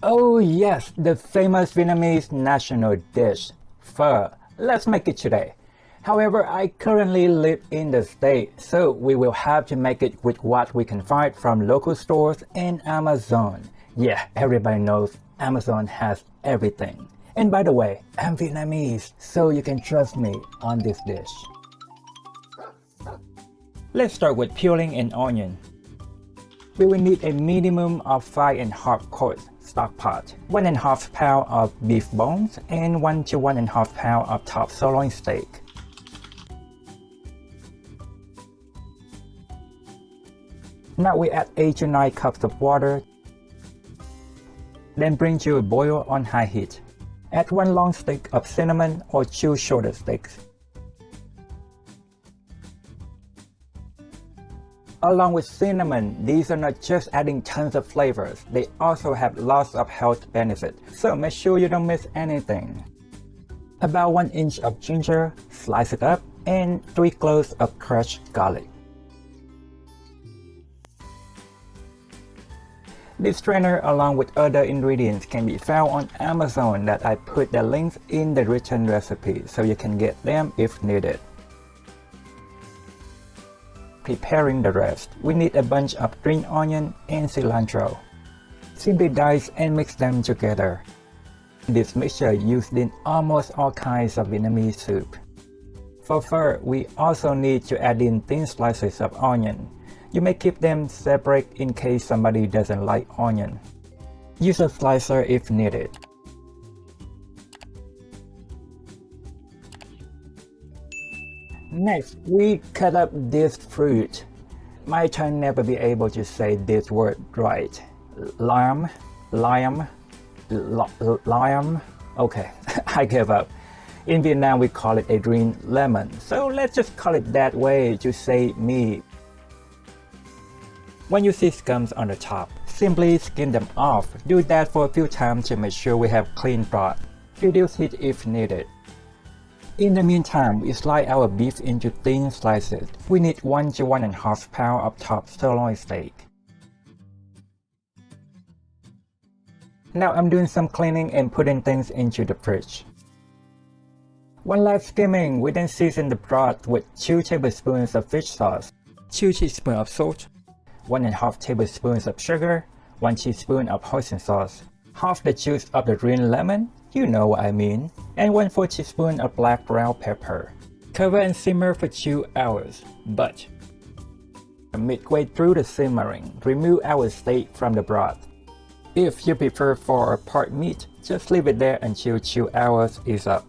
Oh yes, the famous Vietnamese national dish, pho. Let's make it today. However, I currently live in the States, so we will have to make it with what we can find from local stores and Amazon. Yeah, everybody knows Amazon has everything. And by the way, I'm Vietnamese, so you can trust me on this dish. Let's start with peeling an onion. We will need a minimum of 5½ quarts stock pot, 1½ pound of beef bones, and 1 to 1½ pound of top sirloin steak. Now we add 8 to 9 cups of water. Then bring to a boil on high heat. Add 1 long stick of cinnamon or 2 shorter sticks. Along with cinnamon, these are not just adding tons of flavors, they also have lots of health benefits, so make sure you don't miss anything. About 1 inch of ginger, slice it up, and 3 cloves of crushed garlic. This strainer along with other ingredients can be found on Amazon that I put the links in the written recipe so you can get them if needed. Preparing the rest, we need a bunch of green onion and cilantro. Simply dice and mix them together. This mixture used in almost all kinds of Vietnamese soup. For pho, we also need to add in thin slices of onion. You may keep them separate in case somebody doesn't like onion. Use a slicer if needed. Next, we cut up this fruit. My tongue never be able to say this word right. Lime. Okay, I give up. In Vietnam, we call it a green lemon, so let's just call it that way to save me. When you see scums on the top, simply skin them off. Do that for a few times to make sure we have clean broth. Reduce heat if needed. In the meantime, we slice our beef into thin slices. We need 1 to 1½ pound of top sirloin steak. Now I'm doing some cleaning and putting things into the fridge. One last skimming, we then season the broth with 2 tablespoons of fish sauce, 2 teaspoons of salt, 1½ tablespoons of sugar, 1 teaspoon of hoisin sauce, half the juice of the green lemon, you know what I mean, and 1/4 teaspoon of black ground pepper. Cover and simmer for 2 hours, but midway through the simmering, remove our steak from the broth. If you prefer for part meat, just leave it there until 2 hours is up.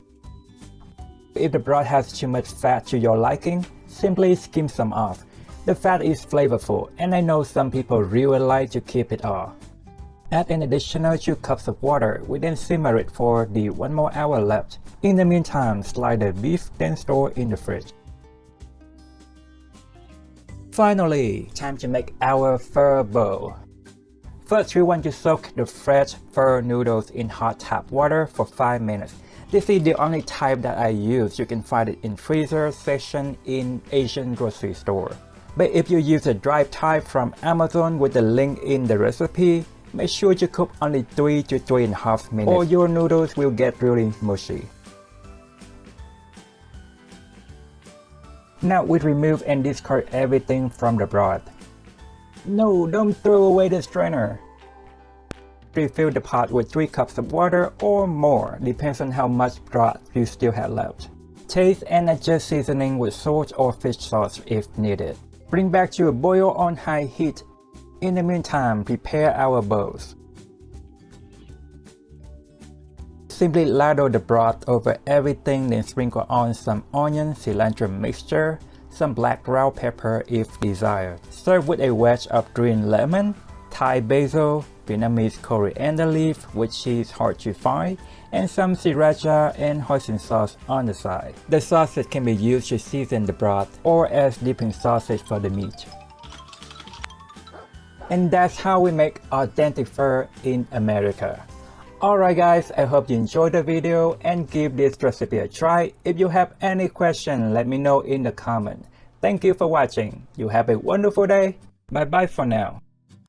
If the broth has too much fat to your liking, simply skim some off. The fat is flavorful, and I know some people really like to keep it all. Add an additional 2 cups of water, we then simmer it for the 1 more hour left. In the meantime, slide the beef, then store in the fridge. Finally, time to make our pho bowl. First, we want to soak the fresh pho noodles in hot tap water for 5 minutes. This is the only type that I use. You can find it in freezer section in Asian grocery store. But if you use a dry type from Amazon with the link in the recipe, make sure to cook only 3 to 3½ minutes or your noodles will get really mushy. Now we remove and discard everything from the broth. No, don't throw away the strainer. Refill the pot with 3 cups of water or more, depends on how much broth you still have left. Taste and adjust seasoning with salt or fish sauce if needed. Bring back to a boil on high heat. In the meantime, prepare our bowls. Simply ladle the broth over everything, then sprinkle on some onion cilantro mixture, some black ground pepper if desired. Serve with a wedge of green lemon, Thai basil, Vietnamese coriander leaf, which is hard to find, and some sriracha and hoisin sauce on the side. The sauces can be used to season the broth or as dipping sauces for the meat. And that's how we make authentic pho in America. Alright guys, I hope you enjoyed the video and give this recipe a try. If you have any question, let me know in the comment. Thank you for watching. You have a wonderful day. Bye bye for now.